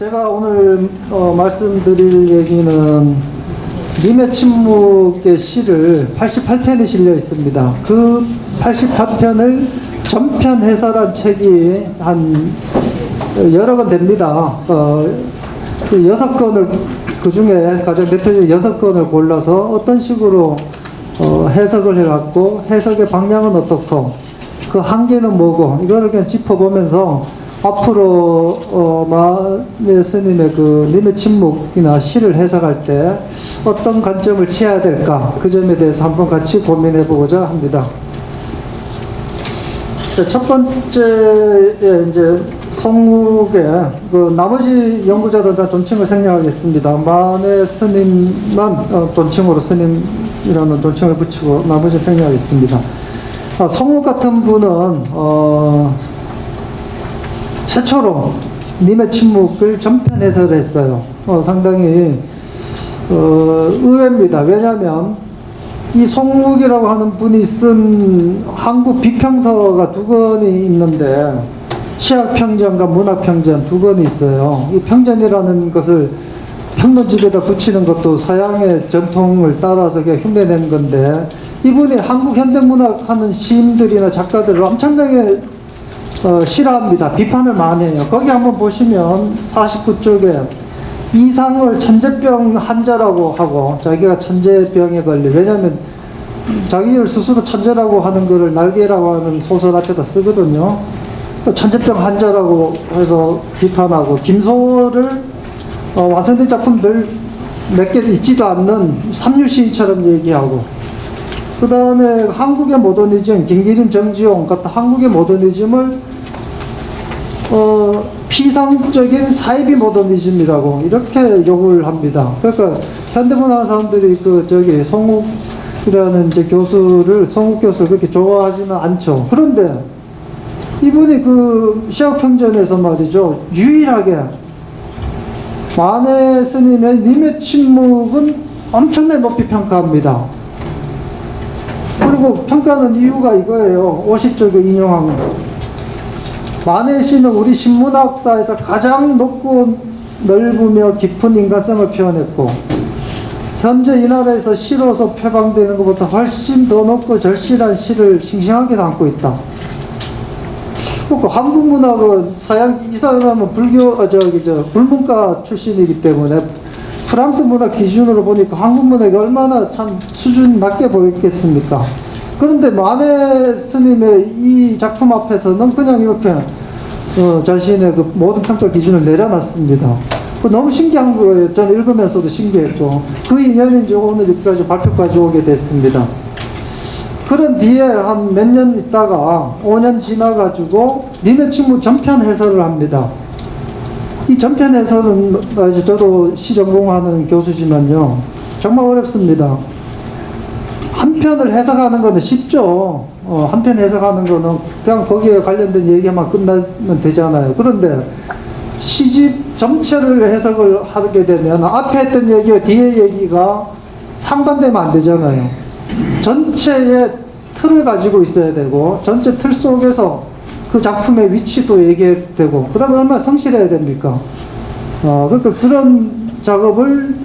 제가 오늘 말씀드릴 얘기는 님의 침묵의 시를 88편이 실려 있습니다. 그 88편을 전편 해설한 책이 한 여러 권 됩니다. 그 6권을 그 중에 가장 대표적인 6권을 골라서 어떤 식으로 해석을 해갖고 해석의 방향은 어떻고 그 한계는 뭐고 이거를 그냥 짚어보면서 앞으로 마네 스님의 그 님의 침묵이나 시를 해석할 때 어떤 관점을 취해야 될까 그 점에 대해서 한번 같이 고민해 보고자 합니다. 첫 번째 이제 성욱의 그 나머지 연구자들 다 존칭을 생략하겠습니다. 마네 스님만 존칭으로 스님이라는 존칭을 붙이고 나머지 생략하겠습니다. 성욱 같은 분은 최초로 님의 침묵을 전편 해설을 했어요. 상당히 의외입니다. 왜냐하면 이 송욱이라고 하는 분이 쓴 한국 비평서가 2권이 있는데 시학평전과 문학평전 2권이 있어요. 이 평전이라는 것을 평론집에다 붙이는 것도 서양의 전통을 따라서 흉내낸 건데 이분이 한국 현대문학 하는 시인들이나 작가들을 엄청나게 싫어합니다. 비판을 많이 해요. 거기 한번 보시면 49쪽에 이상을 천재병 환자라고 하고 자기가 천재병에 걸린 왜냐하면 자기를 스스로 천재라고 하는 것을 날개라고 하는 소설 앞에다 쓰거든요. 천재병 환자라고 해서 비판하고 김소를 완성된 작품들 몇 개 있지도 않는 삼류시인처럼 얘기하고 그 다음에 한국의 모더니즘 김기림 정지용 같은 한국의 모더니즘을 피상적인 사이비 모더니즘이라고 이렇게 욕을 합니다. 그러니까 현대문학 사람들이 송욱이라는 이제 송욱 교수를 그렇게 좋아하지는 않죠. 그런데 이분이 그 시학평전에서 말이죠. 유일하게 마네 스님의 님의 침묵은 엄청나게 높이 평가합니다. 그리고 평가하는 이유가 이거예요. 50쪽에 인용한 거. 마네 씨는 우리 신문학사에서 가장 높고 넓으며 깊은 인간성을 표현했고 현재 이 나라에서 시로서 표방되는 것보다 훨씬 더 높고 절실한 시를 싱싱하게 담고 있다. 한국 문학은 이 사람은 불문과 출신이기 때문에 프랑스 문학 기준으로 보니까 한국 문학이 얼마나 참 수준 낮게 보이겠습니까? 그런데 마네 스님의 이 작품 앞에서는 그냥 이렇게 자신의 그 모든 평가 기준을 내려놨습니다. 너무 신기한 거예요. 저는 읽으면서도 신기했고 그 인연인지 오늘 여기까지 발표까지 오게 됐습니다. 그런 뒤에 한 몇 년 있다가 5년 지나가지고 님의 침묵 전편 해설을 합니다. 이 전편 해설은 저도 시 전공하는 교수지만요 정말 어렵습니다. 한 편을 해석하는 거는 쉽죠. 한 편 해석하는 거는 그냥 거기에 관련된 얘기만 끝나면 되잖아요. 그런데 시집 전체를 해석을 하게 되면 앞에 했던 얘기와 뒤에 얘기가 상반되면 안 되잖아요. 전체의 틀을 가지고 있어야 되고 전체 틀 속에서 그 작품의 위치도 얘기해야 되고 그 다음에 얼마나 성실해야 됩니까? 그러니까 그런 작업을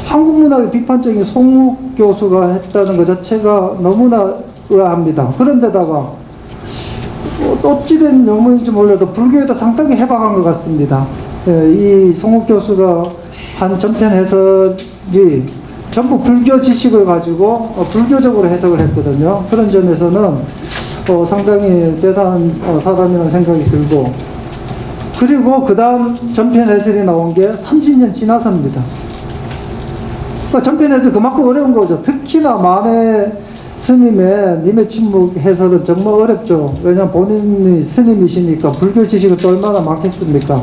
한국 문학의 비판적인 송욱 교수가 했다는 것 자체가 너무나 의아합니다. 그런데다가 어찌된 명문인지 몰라도 불교에도 상당히 해박한 것 같습니다. 이 송욱 교수가 한 전편 해설이 전부 불교 지식을 가지고 불교적으로 해석을 했거든요. 그런 점에서는 상당히 대단한 사람이라는 생각이 들고 그리고 그 다음 전편 해설이 나온 게 30년 지나서입니다. 전편 해설 그만큼 어려운 거죠. 특히나 마네 스님의 님의 침묵 해설은 정말 어렵죠. 왜냐하면 본인이 스님이시니까 불교 지식은 또 얼마나 많겠습니까?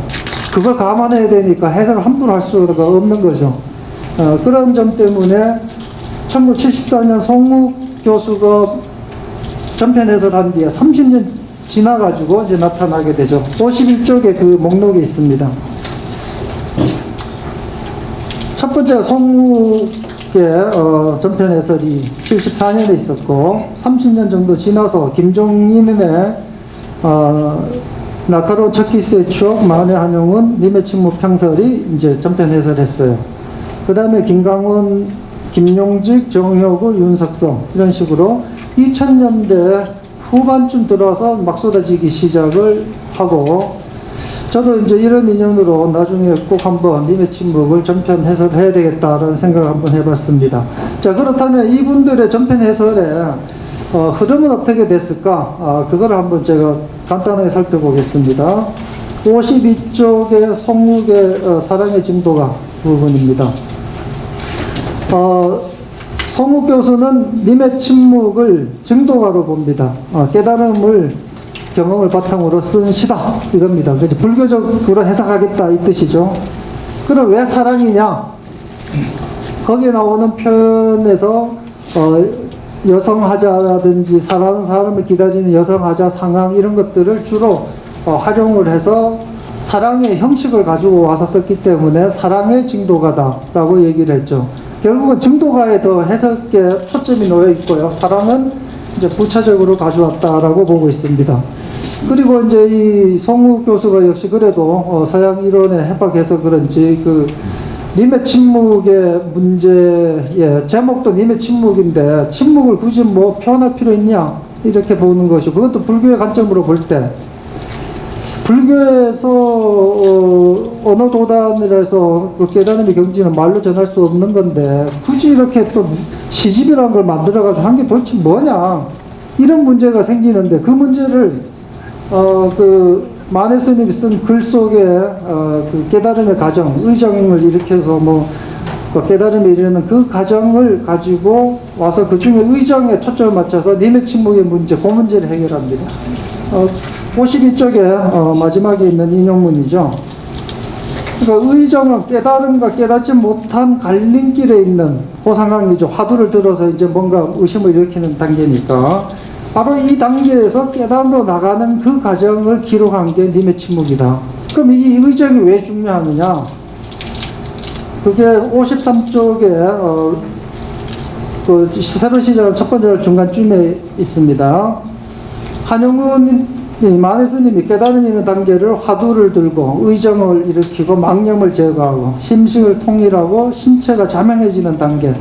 그걸 감안해야 되니까 해설을 함부로 할 수가 없는 거죠. 그런 점 때문에 1974년 송욱 교수가 전편 해설한 뒤에 30년 지나가지고 이제 나타나게 되죠. 51쪽에 그 목록이 있습니다. 첫 번째가 송욱의 전편 해설이 74년에 있었고 30년 정도 지나서 김종인의 날카로운 첫 키스의 추억, 만해 한용운, 님의 침묵 평설이 이제 전편 해설했어요. 그 다음에 김강훈, 김용직, 정효구, 윤석성 이런 식으로 2000년대 후반쯤 들어서 막 쏟아지기 시작을 하고, 저도 이제 이런 인연으로 나중에 꼭 한번 님의 침묵을 전편 해설해야 되겠다라는 생각을 한번 해봤습니다. 자, 그렇다면 이분들의 전편 해설에 흐름은 어떻게 됐을까? 그걸 한번 제가 간단하게 살펴보겠습니다. 52쪽의 송욱의 사랑의 증도가 부분입니다. 송욱 교수는 님의 침묵을 증도가로 봅니다. 깨달음을 경험을 바탕으로 쓴 시다 이겁니다. 그래서 불교적으로 해석하겠다 이 뜻이죠. 그럼 왜 사랑이냐? 거기에 나오는 표현에서 여성하자라든지 사랑하는 사람을 기다리는 여성하자 상황 이런 것들을 주로 활용을 해서 사랑의 형식을 가지고 와서 썼기 때문에 사랑의 증도가다라고 얘기를 했죠. 결국은 증도가에 더 해석에 초점이 놓여 있고요. 사랑은 이제 부차적으로 가져왔다라고 보고 있습니다. 그리고 이제 이 송욱 교수가 역시 그래도 서양 이론에 해박해서 그런지 님의 침묵의 문제, 제목도 님의 침묵인데 침묵을 굳이 뭐 표현할 필요 있냐 이렇게 보는 것이, 그것도 불교의 관점으로 볼 때 불교에서 언어 도단이라 해서 그 깨달음의 경지는 말로 전할 수 없는 건데 굳이 이렇게 또 시집이라는 걸 만들어가지고 한 게 도대체 뭐냐 이런 문제가 생기는데, 그 문제를 만해 스님이 쓴 글 속에 그 깨달음의 과정, 의정을 일으켜서 깨달음에 이르는 그 과정을 가지고 와서 그 중에 의정에 초점을 맞춰서 님의 침묵의 문제, 그 문제를 해결합니다. 52쪽에 마지막에 있는 인용문이죠. 그러니까 의정은 깨달음과 깨닫지 못한 갈림길에 있는 그 상황이죠. 화두를 들어서 이제 뭔가 의심을 일으키는 단계니까 바로 이 단계에서 깨달음으로 나가는 그 과정을 기록한 게 님의 침묵이다. 그럼 이 의정이 왜 중요하느냐? 그게 53쪽에 그 새로 시작한 첫 번째 중간쯤에 있습니다. 한용운 만해 스님이 깨달음이 있는 단계를 화두를 들고 의정을 일으키고 망념을 제거하고 심식을 통일하고 신체가 자명해지는 단계,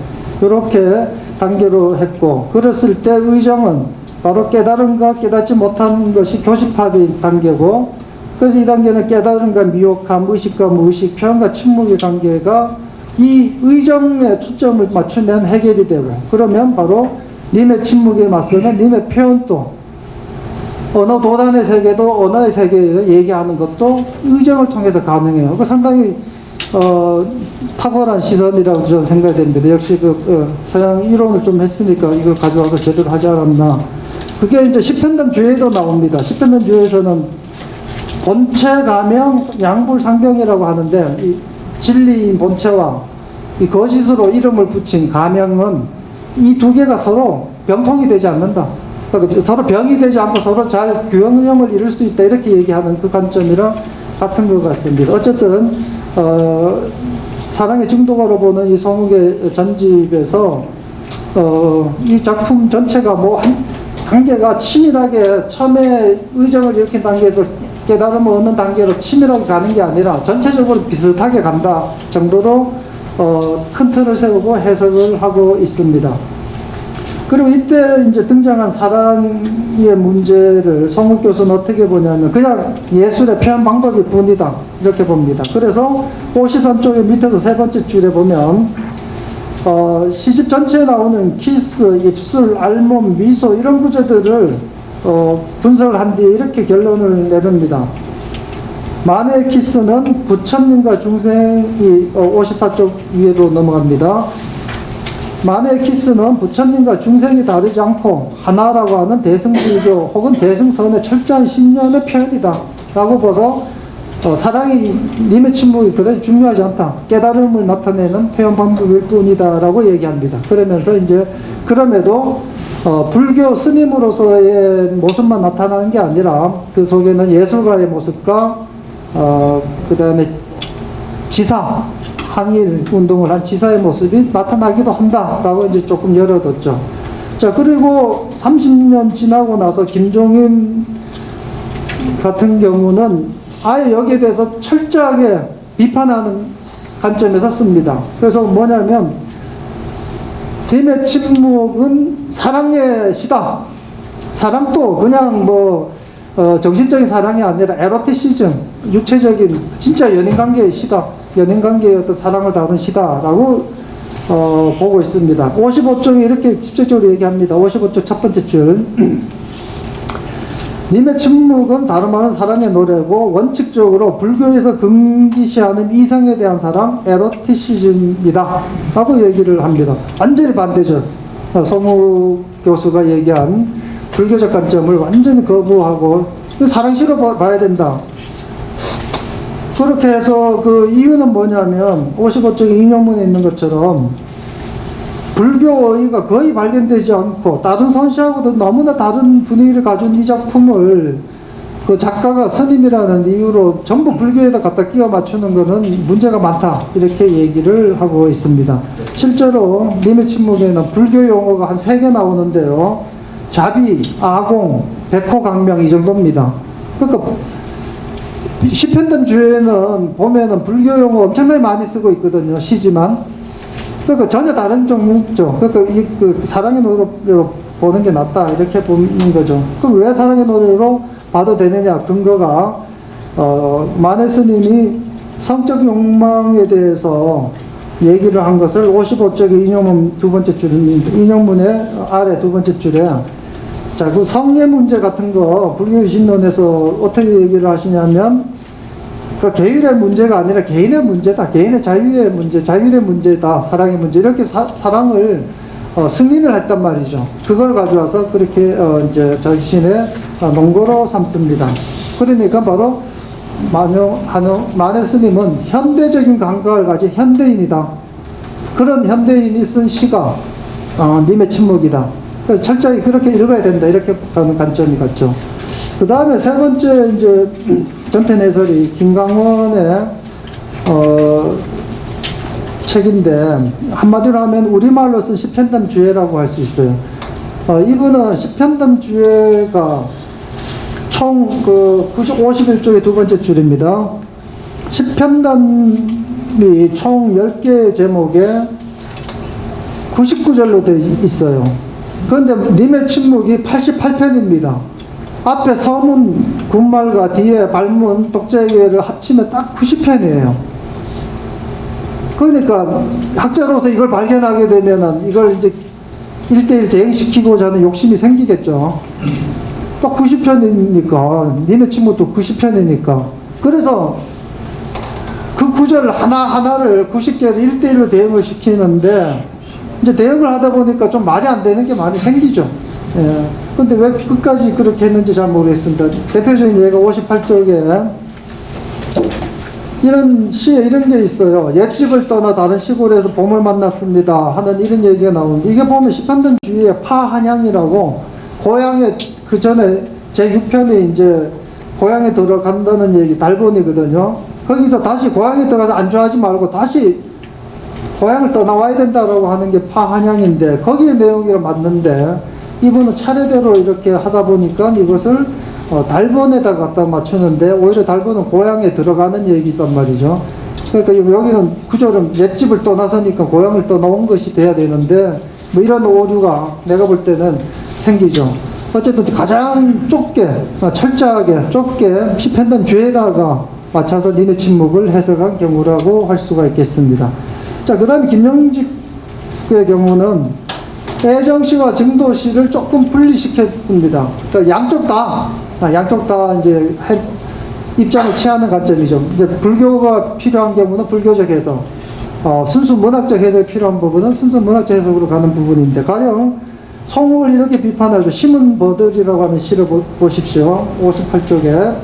이렇게 단계로 했고, 그랬을 때 의정은 바로 깨달음과 깨닫지 못한 것이 교집합의 단계고, 그래서 이 단계는 깨달음과 미혹함, 의식과 무의식, 표현과 침묵의 관계가 이 의정에 초점을 맞추면 해결이 되고, 그러면 바로 님의 침묵에 맞서는 님의 표현도, 언어 도단의 세계도 언어의 세계에 얘기하는 것도 의정을 통해서 가능해요. 그 상당히 탁월한 시선이라고 저는 생각이 됩니다. 역시 서양 이론을 좀 했으니까 이걸 가져와서 제대로 하지 않았나. 그게 이제 시편단 주에도 나옵니다. 시편단 주에서는 본체 가명 양불상병이라고 하는데, 이 진리인 본체와 이 거짓으로 이름을 붙인 가명은 이 두 개가 서로 병통이 되지 않는다. 그러니까 서로 병이 되지 않고 서로 잘 균형을 이룰 수 있다, 이렇게 얘기하는 그 관점이랑 같은 것 같습니다. 어쨌든 사랑의 중도가로 보는 이 송욱의 전집에서 이 작품 전체가 단계가 치밀하게 처음에 의정을 일으킨 단계에서 깨달음을 얻는 단계로 치밀하게 가는 게 아니라 전체적으로 비슷하게 간다 정도로 큰 틀을 세우고 해석을 하고 있습니다. 그리고 이때 이제 등장한 사랑의 문제를 송욱 교수는 어떻게 보냐면 그냥 예술의 표현 방법일 뿐이다, 이렇게 봅니다. 그래서 53쪽의 밑에서 세 번째 줄에 보면 시집 전체에 나오는 키스, 입술, 알몸, 미소 이런 구조들을 분석을 한 뒤에 이렇게 결론을 내립니다. 만해의 키스는 부처님과 중생이 54쪽 위로 넘어갑니다. 만해의 키스는 부처님과 중생이 다르지 않고 하나라고 하는 대승불교 혹은 대승선의 철저한 신념의 표현이다 라고 봐서 사랑이 님의 침묵이 그래 중요하지 않다, 깨달음을 나타내는 표현 방법일 뿐이다 라고 얘기합니다. 그러면서 이제 그럼에도 불교 스님으로서의 모습만 나타나는 게 아니라 그 속에는 예술가의 모습과 그 다음에 지사, 항일 운동을 한 지사의 모습이 나타나기도 한다라고 이제 조금 열어뒀죠. 자, 그리고 30년 지나고 나서 김종인 같은 경우는 아예 여기에 대해서 철저하게 비판하는 관점에서 씁니다. 그래서 뭐냐면 님의 침묵은 사랑의 시다. 사랑도 그냥 뭐 정신적인 사랑이 아니라 에로티시즘, 육체적인 진짜 연인관계의 시다. 연인관계의 어떤 사랑을 다룬 시다라고 보고 있습니다. 55쪽에 이렇게 직접적으로 얘기합니다. 55쪽 첫 번째 줄. 님의 침묵은 다름 아닌 사랑의 노래고 원칙적으로 불교에서 금기시하는 이성에 대한 사랑, 에로티시즘이다 라고 얘기를 합니다. 완전히 반대죠. 송우 교수가 얘기한 불교적 관점을 완전히 거부하고 사랑시로 봐야 된다. 그렇게 해서 그 이유는 뭐냐면 55쪽에 인용문에 있는 것처럼 불교의가 거의 발견되지 않고 다른 선시하고도 너무나 다른 분위기를 가진 이 작품을 그 작가가 스님이라는 이유로 전부 불교에다 갖다 끼워 맞추는 것은 문제가 많다 이렇게 얘기를 하고 있습니다. 실제로 님의 침묵에는 불교 용어가 한 3개 나오는데요. 자비, 아공, 백호강명 이 정도입니다. 그러니까 시편담 주에는 보면은 불교 용어 엄청나게 많이 쓰고 있거든요. 시지만 그러니까 전혀 다른 종류죠. 그러니까 그 사랑의 노래로 보는 게 낫다 이렇게 보는 거죠. 그럼 왜 사랑의 노래로 봐도 되느냐? 근거가 마네 스님이 성적 욕망에 대해서 얘기를 한 것을 55쪽의 인용문 두 번째 줄입니다. 인용문의 아래 두 번째 줄에 자, 그 성의 문제 같은 거 불교유신론에서 어떻게 얘기를 하시냐면 그 개율의 문제가 아니라 개인의 문제다. 개인의 자유의 문제, 자율의 문제다. 사랑의 문제. 이렇게 사랑을 승인을 했단 말이죠. 그걸 가져와서 그렇게 이제 자신의 논거로 삼습니다. 그러니까 바로 마네 스님은 현대적인 감각을 가진 현대인이다. 그런 현대인이 쓴 시가 님의 침묵이다. 철저히 그렇게 읽어야 된다. 이렇게 가는 관점이 같죠. 그 다음에 세 번째 이제 전편 해설이 김강원의 책인데 한마디로 하면 우리말로 쓴 시편담 주해라고 할 수 있어요. 이분은 시편담 주해가 총 51쪽의 두 번째 줄입니다. 시편담이 총 10개의 제목에 99절로 되어 있어요. 그런데 님의 침묵이 88편입니다. 앞에 서문, 군말과 뒤에 발문, 독자에게를 합치면 딱 90편이에요. 그러니까 학자로서 이걸 발견하게 되면은 이걸 이제 1대1 대응시키고자 하는 욕심이 생기겠죠. 또 90편이니까, 님의 침묵도 90편이니까. 그래서 그 구절 하나하나를 90개를 1대1로 대응을 시키는데 이제 대응을 하다 보니까 좀 말이 안 되는 게 많이 생기죠. 예. 근데 왜 끝까지 그렇게 했는지 잘 모르겠습니다. 대표적인 예가 58쪽에 이런 시에 이런 게 있어요. 옛집을 떠나 다른 시골에서 봄을 만났습니다 하는 이런 얘기가 나오는데 이게 보면 시편담 주위에 파한양이라고 고향에 그 전에 제6편에 이제 고향에 들어간다는 얘기 달본이거든요. 거기서 다시 고향에 들어가서 안주하지 말고 다시 고향을 떠나와야 된다라고 하는 게 파한양인데 거기에 내용이랑 맞는데 이분은 차례대로 이렇게 하다 보니까 이것을 달본에다 갖다 맞추는데 오히려 달본은 고향에 들어가는 얘기단 말이죠. 그러니까 여기는 구절은 옛집을 떠나서니까 고향을 떠나온 것이 돼야 되는데 뭐 이런 오류가 내가 볼 때는 생기죠. 어쨌든 가장 좁게 철저하게 좁게 시편담 주에다가 맞춰서 님의 침묵을 해석한 경우라고 할 수가 있겠습니다. 자, 그 다음에 김영직의 경우는 애정시와 증도시를 조금 분리시켰습니다. 그러니까 양쪽 다 이제 입장을 취하는 관점이죠. 이제 불교가 필요한 경우는 불교적 해석, 순수 문학적 해석이 필요한 부분은 순수 문학적 해석으로 가는 부분인데, 가령 송우를 이렇게 비판하죠. 심은 버들이라고 하는 시를 보십시오. 58쪽에.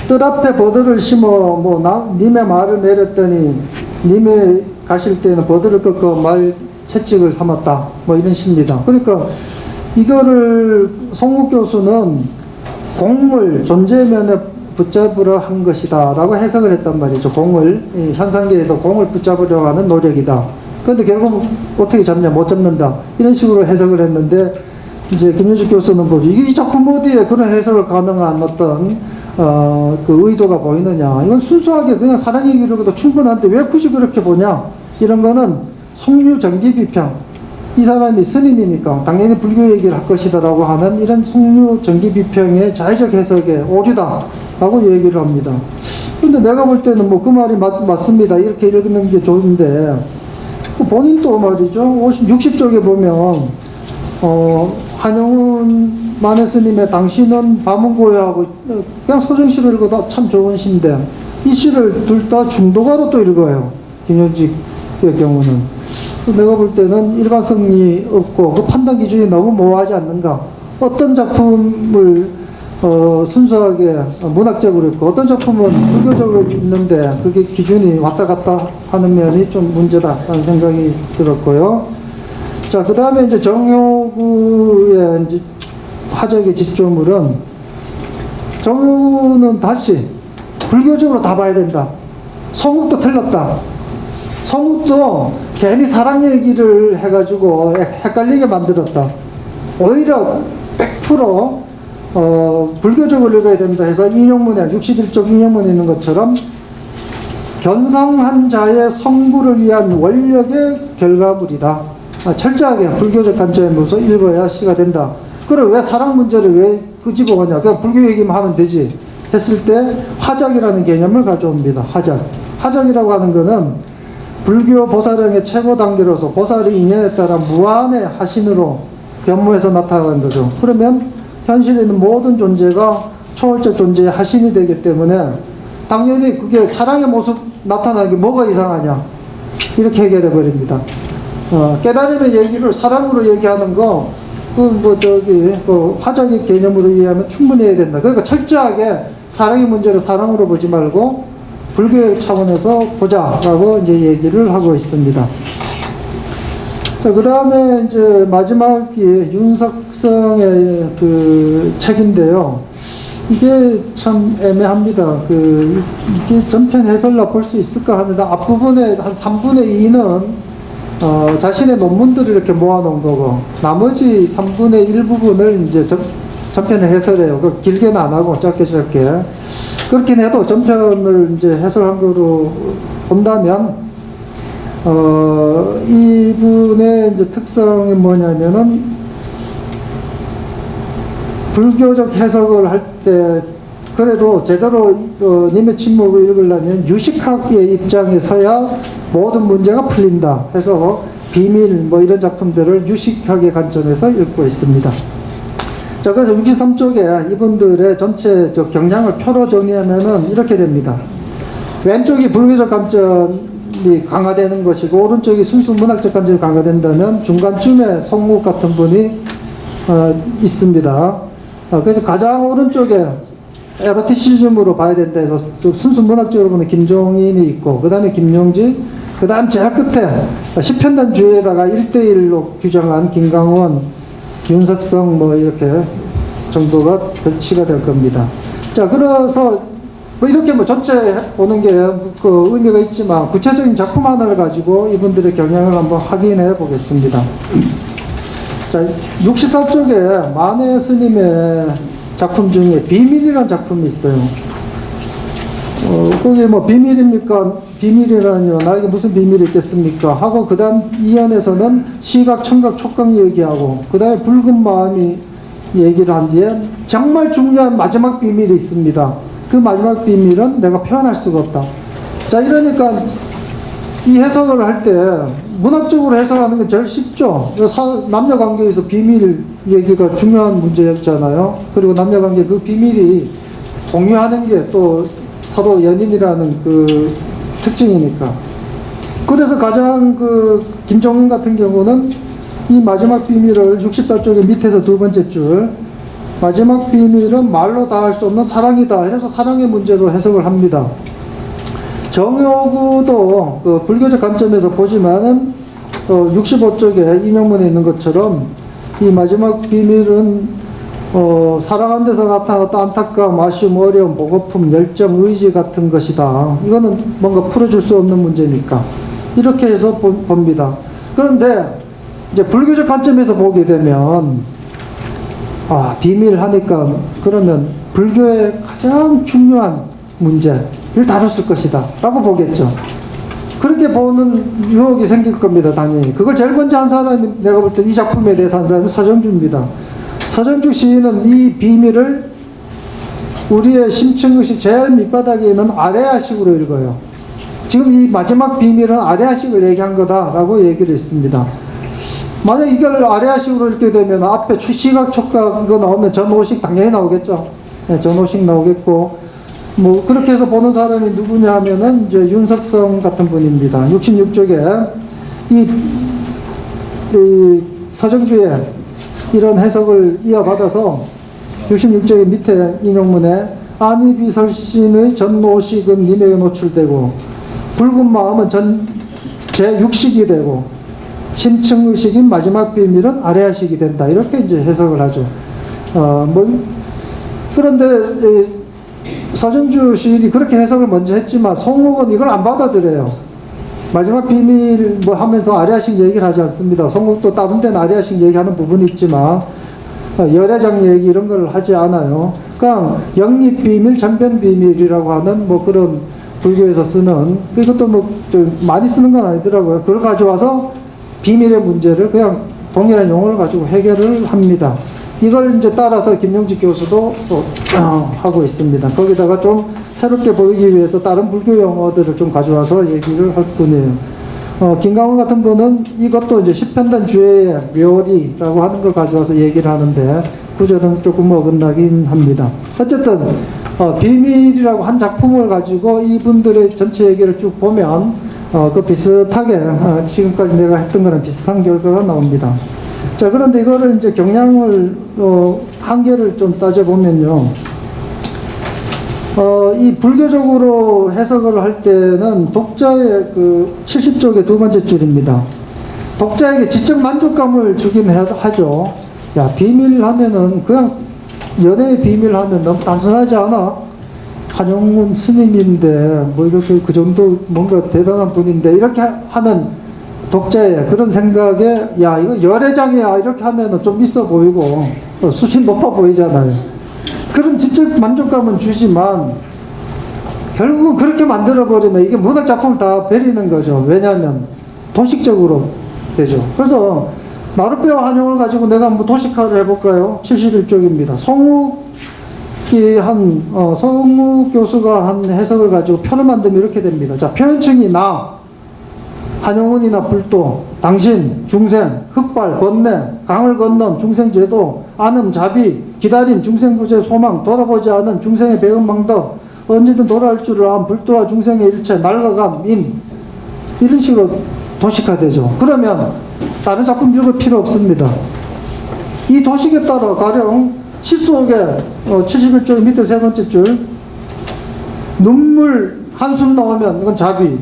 뜰 앞에 버들을 심어 님의 말을 내렸더니 님이 가실 때는 버들을 꺾어 말 채찍을 삼았다. 뭐 이런 시입니다. 그러니까 이거를 송우 교수는 공을 존재면에 붙잡으려 한 것이다 라고 해석을 했단 말이죠. 공을 현상계에서 공을 붙잡으려 하는 노력이다. 그런데 결국 어떻게 잡냐, 못 잡는다, 이런 식으로 해석을 했는데 이제 김윤식 교수는 보죠. 이 작품 어디에 그런 해석을 가능한 어떤 그 의도가 보이느냐. 이건 순수하게 그냥 사랑 얘기로도 충분한데 왜 굳이 그렇게 보냐. 이런 거는 송유 정기 비평. 이 사람이 스님이니까 당연히 불교 얘기를 할 것이다라고 하는 이런 송유 정기 비평의 자의적 해석의 오류다라고 얘기를 합니다. 근데 내가 볼 때는 뭐 그 말이 맞습니다. 이렇게 읽는 게 좋은데 본인도 말이죠. 60쪽에 보면 한영훈 만해스님의 당신은 밤은 고요하고 그냥 소정시를 읽어도 참 좋은 시인데 이 시를 둘 다 중도가로 또 읽어요. 김현직의 경우는. 내가 볼 때는 일관성이 없고 그 판단 기준이 너무 모호하지 않는가. 어떤 작품을 순수하게 문학적으로 있고 어떤 작품은 불교적으로 있는데 그게 기준이 왔다 갔다 하는 면이 좀 문제다라는 생각이 들었고요. 자, 그 다음에 이제 정효구의 이제 화적의 집조물은 정효구는 다시 불교적으로 다 봐야 된다. 성욱도 틀렸다. 성욱도 괜히 사랑 얘기를 해가지고 헷갈리게 만들었다. 오히려 100% 불교적으로 읽어야 된다 해서 인용문에 61쪽 인용문에 있는 것처럼 견성한 자의 성불을 위한 원력의 결과물이다. 철저하게 불교적 관점에서 읽어야 시가 된다. 그럼 왜 사랑 문제를 왜 끄집어가냐. 그냥 불교 얘기만 하면 되지 했을 때 화작이라는 개념을 가져옵니다. 화작이라고 하는 거는 불교 보살행의 최고 단계로서 보살이 인연에 따라 무한의 하신으로 변모해서 나타나는 거죠. 그러면 현실에 있는 모든 존재가 초월적 존재의 하신이 되기 때문에 당연히 그게 사랑의 모습 나타나는 게 뭐가 이상하냐. 이렇게 해결해 버립니다. 깨달음의 얘기를 사랑으로 얘기하는 거, 화작의 개념으로 이해하면 충분히 해야 된다. 그러니까 철저하게 사랑의 문제를 사랑으로 보지 말고 불교의 차원에서 보자라고 이제 얘기를 하고 있습니다. 자, 그 다음에 이제 마지막이 윤석성의 그 책인데요. 이게 참 애매합니다. 이게 전편 해설로 볼 수 있을까 하는데 앞부분에 한 3분의 2는 자신의 논문들을 이렇게 모아놓은 거고 나머지 3분의 1 부분을 이제 전편을 해설해요. 길게는 안 하고 짧게. 그렇긴 해도 전편을 이제 해설한 거로 본다면, 이분의 이제 특성이 뭐냐면은, 불교적 해석을 할 때, 그래도 제대로, 님의 침묵을 읽으려면 유식학의 입장에 서야 모든 문제가 풀린다 해서 비밀 뭐 이런 작품들을 유식학의 관점에서 읽고 있습니다. 자, 그래서 63쪽에 이분들의 전체 경향을 표로 정리하면은 이렇게 됩니다. 왼쪽이 불교적 관점이 강화되는 것이고, 오른쪽이 순수 문학적 관점이 강화된다면, 중간쯤에 송욱 같은 분이, 있습니다. 그래서 가장 오른쪽에 에로티시즘으로 봐야 된다 해서, 순수 문학적으로 보면 김종인이 있고, 그 다음에 김용지, 그 다음 제일 끝에 시편단주의에다가 1:1로 규정한 김강원, 윤석성 뭐 이렇게 정도가 배치가 될 겁니다. 자, 그래서 뭐 이렇게 뭐 전체 보는 게 그 의미가 있지만 구체적인 작품 하나를 가지고 이분들의 경향을 한번 확인해 보겠습니다. 자, 64쪽에 만해 스님의 작품 중에 비밀이라는 작품이 있어요. 그게 뭐 비밀입니까? 비밀이라니요. 나에게 무슨 비밀이 있겠습니까? 하고 그 다음 이연에서는 시각, 청각, 촉각 얘기하고 그 다음에 붉은 마음이 얘기를 한 뒤에 정말 중요한 마지막 비밀이 있습니다. 그 마지막 비밀은 내가 표현할 수가 없다. 자, 이러니까 이 해석을 할 때 문학적으로 해석하는 게 제일 쉽죠. 남녀관계에서 비밀 얘기가 중요한 문제였잖아요. 그리고 남녀관계 그 비밀이 공유하는 게 또 서로 연인이라는 그 특징이니까. 그래서 가장 김종인 같은 경우는 이 마지막 비밀을 64쪽의 밑에서 두 번째 줄, 마지막 비밀은 말로 다 할 수 없는 사랑이다. 이래서 사랑의 문제로 해석을 합니다. 정효구도 불교적 관점에서 보지만은 65쪽에 인용문에 있는 것처럼 이 마지막 비밀은 사랑한 데서 나타났던 안타까움, 아쉬움, 어려움, 보고품, 열정, 의지 같은 것이다. 이거는 뭔가 풀어줄 수 없는 문제니까. 이렇게 해서 봅니다. 그런데 이제 불교적 관점에서 보게 되면 비밀 하니까 그러면 불교의 가장 중요한 문제를 다뤘을 것이다 라고 보겠죠. 그렇게 보는 유혹이 생길 겁니다. 당연히. 그걸 제일 먼저 한 사람이 내가 볼 때 이 작품에 대해서 한 사람이 서정주입니다. 서정주 시인은 이 비밀을 우리의 심층의식 제일 밑바닥에 있는 아레아식으로 읽어요. 지금 이 마지막 비밀은 아레아식을 얘기한 거다라고 얘기를 했습니다. 만약 이걸 아레아식으로 읽게 되면 앞에 시각, 촉각 이거 나오면 전오식 당연히 나오겠죠. 네, 전오식 나오겠고, 뭐 그렇게 해서 보는 사람이 누구냐 하면은 이제 윤석성 같은 분입니다. 66쪽에 이 서정주의 이런 해석을 이어받아서 66쪽의 밑에 인용문에 안이비설신의 전오식은 님에게 노출되고 붉은 마음은 제6식이 되고 심층의식인 마지막 비밀은 아레아식이 된다. 이렇게 이제 해석을 하죠. 그런데 서정주 시인이 그렇게 해석을 먼저 했지만 송욱은 이걸 안 받아들여요. 마지막 비밀 뭐 하면서 아레아식 얘기를 하지 않습니다. 송욱도 다른 데는 아레아식 얘기하는 부분이 있지만 열애장 얘기 이런 걸 하지 않아요. 그러니까 영립비밀, 전변비밀이라고 하는 뭐 그런 불교에서 쓰는, 이것도 뭐 많이 쓰는 건 아니더라고요. 그걸 가져와서 비밀의 문제를 그냥 동일한 용어를 가지고 해결을 합니다. 이걸 이제 따라서 김용직 교수도 하고 있습니다. 거기다가 좀 새롭게 보이기 위해서 다른 불교 용어들을 좀 가져와서 얘기를 할 뿐이에요. 김강원 같은 분은 이것도 이제 십편단 주의 묘리라고 하는 걸 가져와서 얘기를 하는데 구절은 조금 어긋나긴 합니다. 어쨌든 비밀이라고 한 작품을 가지고 이분들의 전체 얘기를 쭉 보면 그 비슷하게 지금까지 내가 했던 거랑 비슷한 결과가 나옵니다. 자, 그런데 이거를 이제 경향을 한계를 좀 따져보면요. 이 불교적으로 해석을 할 때는 독자의 그 70쪽의 두 번째 줄입니다. 독자에게 지적 만족감을 주긴 하죠. 야, 비밀 하면은 그냥 연애의 비밀 하면 너무 단순하지 않아? 한용운 스님인데 뭐 이렇게 그 정도 뭔가 대단한 분인데 이렇게 하는 독자의 그런 생각에 야, 이거 열애장이야 이렇게 하면은 좀 있어 보이고 수준 높아 보이잖아요. 그런 지적 만족감은 주지만 결국은 그렇게 만들어버리면 이게 문학작품을 다 버리는 거죠. 왜냐하면 도식적으로 되죠. 그래서 나룻배와 한용을 가지고 내가 한번 도식화를 해볼까요? 71쪽입니다. 송욱 교수가 한 해석을 가지고 표를 만들면 이렇게 됩니다. 자, 표현층이 나, 한용운이나 불도, 당신, 중생, 흑발, 번뇌, 강을 건넌 중생제도, 안음, 자비, 기다림, 중생구제, 소망, 돌아보지 않은 중생의 배은망덕, 언제든 돌아올 줄을 안, 불도와 중생의 일체, 날가감, 인, 이런 식으로 도식화되죠. 그러면 다른 작품 읽을 필요 없습니다. 이 도식에 따라 가령 시 속에 71쪽 밑에 세 번째 줄 눈물 한숨 나오면 이건 자비,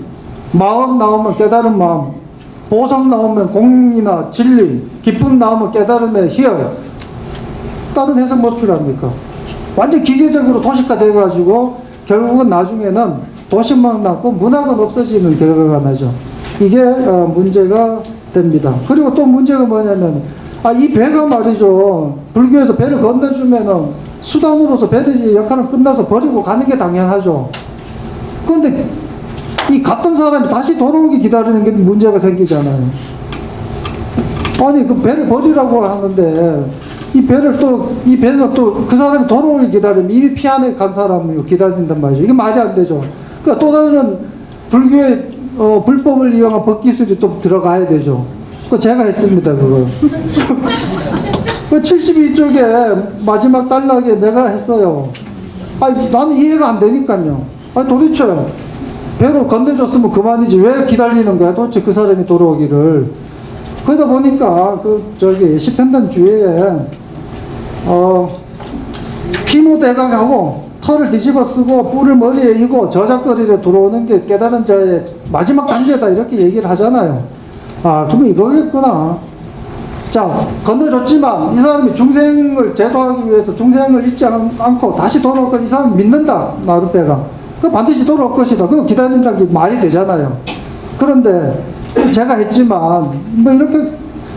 마음 나오면 깨달은 마음, 보상 나오면 공이나 진리, 기쁨 나오면 깨달음의 희열. 다른 해석 뭐 필요합니까? 완전 기계적으로 도식화 돼가지고 결국은 나중에는 도식만 남고 문학은 없어지는 결과가 나죠. 이게 문제가 됩니다. 그리고 또 문제가 뭐냐면 이 배가 말이죠. 불교에서 배를 건너주면은 수단으로서 배의 역할은 끝나서 버리고 가는 게 당연하죠. 그런데 이 갔던 사람이 다시 돌아오기 기다리는 게 문제가 생기잖아요. 아니 그 배를 버리라고 하는데 이 배는 또 그 사람이 돌아오기 기다리면 이미 피안에 간 사람을 기다린단 말이죠. 이게 말이 안 되죠. 그러니까 또 다른 불교의 불법을 이용한 법기술이 또 들어가야 되죠. 그 제가 했습니다, 그거. 그 72쪽에 마지막 단락에 내가 했어요. 나는 이해가 안 되니까요. 도대체 배로 건네줬으면 그만이지 왜 기다리는 거야? 도대체 그 사람이 돌아오기를. 그러다 보니까 시편단 주위에 피모대각하고 털을 뒤집어 쓰고 뿔을 머리에 이고 저작거리로 들어오는 게 깨달은 자의 마지막 단계다 이렇게 얘기를 하잖아요. 그럼 이거겠구나. 자, 건너줬지만 이 사람이 중생을 제도하기 위해서 중생을 잊지 않고 다시 돌아올 것, 이 사람 믿는다, 나룻배가. 그 반드시 돌아올 것이다. 그거 기다린다는 게 말이 되잖아요. 그런데 제가 했지만 뭐 이렇게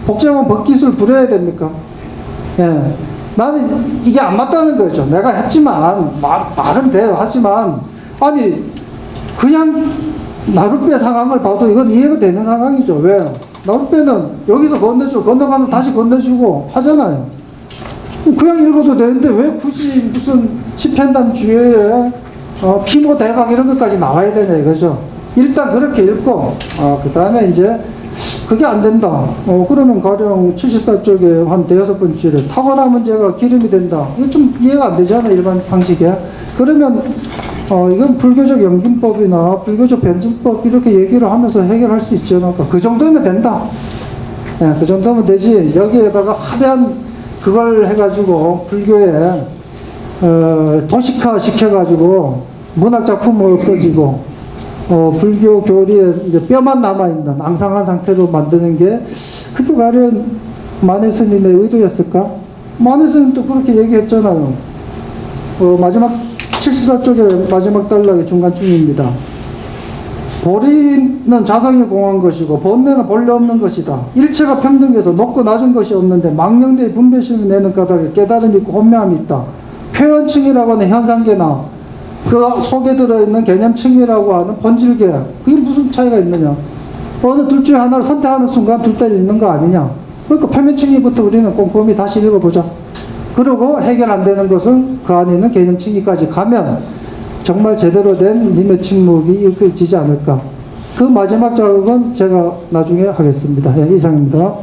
복잡한 법기술 부려야 됩니까? 예. 나는 이게 안 맞다는 거죠. 내가 했지만, 말은 돼요. 하지만, 아니, 그냥 나룻배 상황을 봐도 이건 이해가 되는 상황이죠. 왜? 나룻배는 여기서 건너주고, 건너가서 다시 건너주고 하잖아요. 그냥 읽어도 되는데 왜 굳이 무슨 시편담 주에 피모 대각 이런 것까지 나와야 되냐 이거죠. 일단 그렇게 읽고, 그 다음에 이제 그게 안 된다. 그러면 가령 74쪽에 한 대여섯 번째를 타고남은 죄가 기름이 된다. 이거 좀 이해가 안 되잖아, 일반 상식에. 그러면, 이건 불교적 연금법이나 불교적 변증법 이렇게 얘기를 하면서 해결할 수 있잖아. 그 정도면 된다. 예, 그 정도면 되지. 여기에다가 하대한 그걸 해가지고 불교에, 도식화 시켜가지고 문학작품은 없어지고, 불교 교리에 이제 뼈만 남아있는 앙상한 상태로 만드는 게 그게 과연 만해 스님의 의도였을까? 만해 스님도 그렇게 얘기했잖아요. 마지막 74쪽의 마지막 단락의 중간쯤입니다. 보리는 자성이 공한 것이고 본래는 본래 없는 것이다. 일체가 평등해서 높고 낮은 것이 없는데 망령되의 분별심을 내는 까닭에 깨달음이 있고 혼미함이 있다. 표현층이라고 하는 현상계나 그 속에 들어있는 개념층이라고 하는 본질계, 그게 무슨 차이가 있느냐? 어느 둘 중에 하나를 선택하는 순간 둘 다 읽는 거 아니냐? 그러니까 표면층이부터 우리는 꼼꼼히 다시 읽어보자. 그리고 해결 안 되는 것은 그 안에 있는 개념층이까지 가면 정말 제대로 된 님의 침묵이 이끌지지 않을까. 그 마지막 작업은 제가 나중에 하겠습니다. 예, 이상입니다.